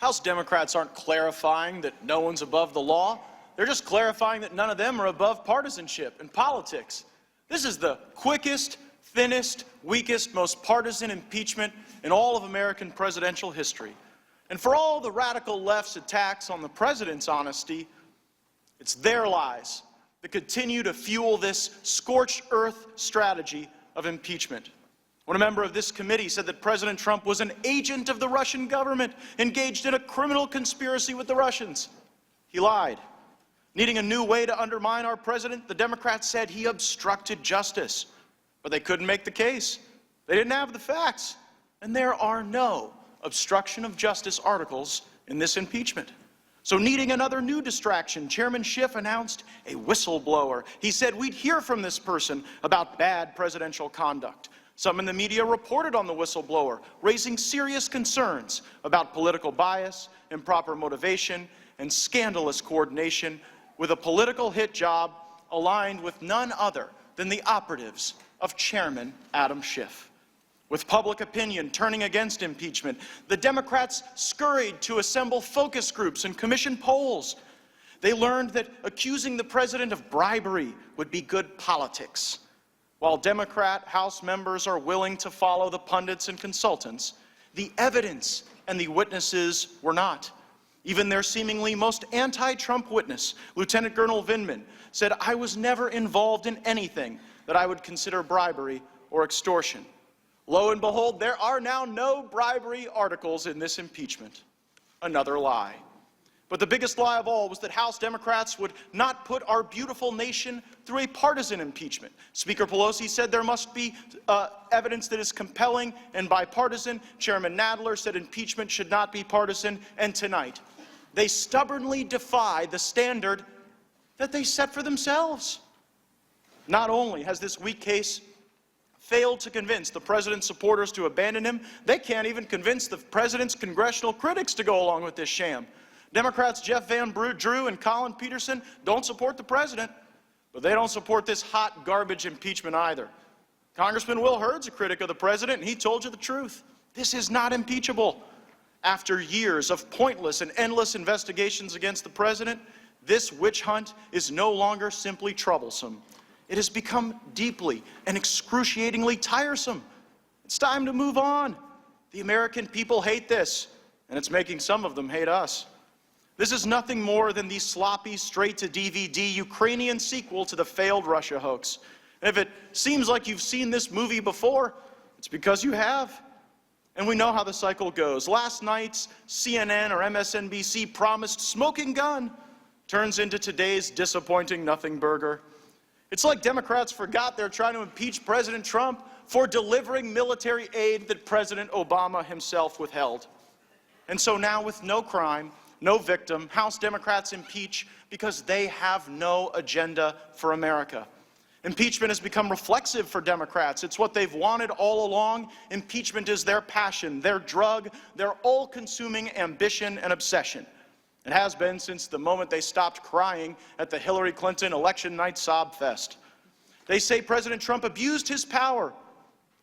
House Democrats aren't clarifying that no one's above the law. They're just clarifying that none of them are above partisanship and politics. This is the quickest, thinnest, weakest, most partisan impeachment in all of American presidential history. And for all the radical left's attacks on the president's honesty, it's their lies that continue to fuel this scorched earth strategy of impeachment. When a member of this committee said that President Trump was an agent of the Russian government engaged in a criminal conspiracy with the Russians, he lied. Needing a new way to undermine our president, the Democrats said he obstructed justice. But they couldn't make the case. They didn't have the facts. And there are no obstruction of justice articles in this impeachment. So needing another new distraction, Chairman Schiff announced a whistleblower. He said we'd hear from this person about bad presidential conduct. Some in the media reported on the whistleblower, raising serious concerns about political bias, improper motivation, and scandalous coordination with a political hit job aligned with none other than the operatives of Chairman Adam Schiff. With public opinion turning against impeachment, the Democrats scurried to assemble focus groups and commission polls. They learned that accusing the president of bribery would be good politics. While Democrat House members are willing to follow the pundits and consultants, the evidence and the witnesses were not. Even their seemingly most anti-Trump witness, Lieutenant Colonel Vindman, said, "I was never involved in anything that I would consider bribery or extortion." Lo and behold, there are now no bribery articles in this impeachment. Another lie. But the biggest lie of all was that House Democrats would not put our beautiful nation through a partisan impeachment. Speaker Pelosi said there must be evidence that is compelling and bipartisan. Chairman Nadler said impeachment should not be partisan. And tonight, they stubbornly defy the standard that they set for themselves. Not only has this weak case failed to convince the president's supporters to abandon him, they can't even convince the president's congressional critics to go along with this sham. Democrats Jeff Van Drew and Colin Peterson don't support the president, but they don't support this hot garbage impeachment either. Congressman Will Hurd's a critic of the president, and he told you the truth. This is not impeachable. After years of pointless and endless investigations against the president, this witch hunt is no longer simply troublesome. It has become deeply and excruciatingly tiresome. It's time to move on. The American people hate this, and it's making some of them hate us. This is nothing more than the sloppy, straight-to-DVD Ukrainian sequel to the failed Russia hoax. And if it seems like you've seen this movie before, it's because you have. And we know how the cycle goes. Last night's CNN or MSNBC promised smoking gun turns into today's disappointing nothing burger. It's like Democrats forgot they're trying to impeach President Trump for delivering military aid that President Obama himself withheld. And so now, with no crime, no victim, House Democrats impeach because they have no agenda for America. Impeachment has become reflexive for Democrats. It's what they've wanted all along. Impeachment is their passion, their drug, their all-consuming ambition and obsession. It has been since the moment they stopped crying at the Hillary Clinton election night sob-fest. They say President Trump abused his power,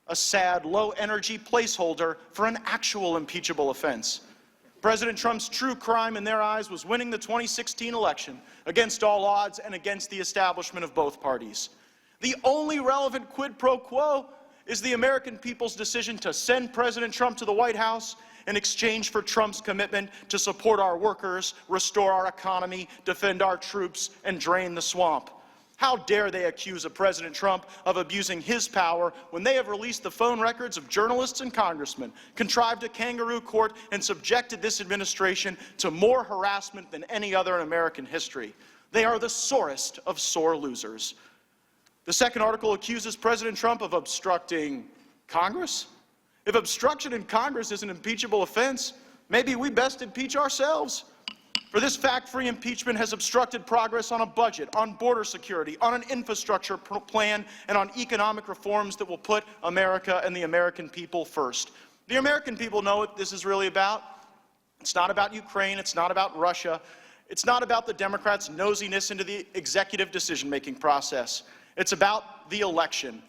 a sad, low-energy placeholder for an actual impeachable offense. President Trump's true crime in their eyes was winning the 2016 election against all odds and against the establishment of both parties. The only relevant quid pro quo is the American people's decision to send President Trump to the White House in exchange for Trump's commitment to support our workers, restore our economy, defend our troops, and drain the swamp. How dare they accuse President Trump of abusing his power when they have released the phone records of journalists and congressmen, contrived a kangaroo court, and subjected this administration to more harassment than any other in American history. They are the sorest of sore losers. The second article accuses President Trump of obstructing Congress. If obstruction in Congress is an impeachable offense, maybe we best impeach ourselves. For this fact-free impeachment has obstructed progress on a budget, on border security, on an infrastructure plan, and on economic reforms that will put America and the American people first. The American people know what this is really about. It's not about Ukraine. It's not about Russia. It's not about the Democrats' nosiness into the executive decision-making process. It's about the election.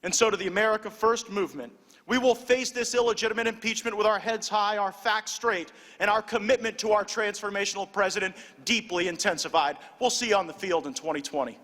And so to the America First movement, We will face this illegitimate impeachment with our heads high, our facts straight, and our commitment to our transformational president deeply intensified. We'll see you on the field in 2020.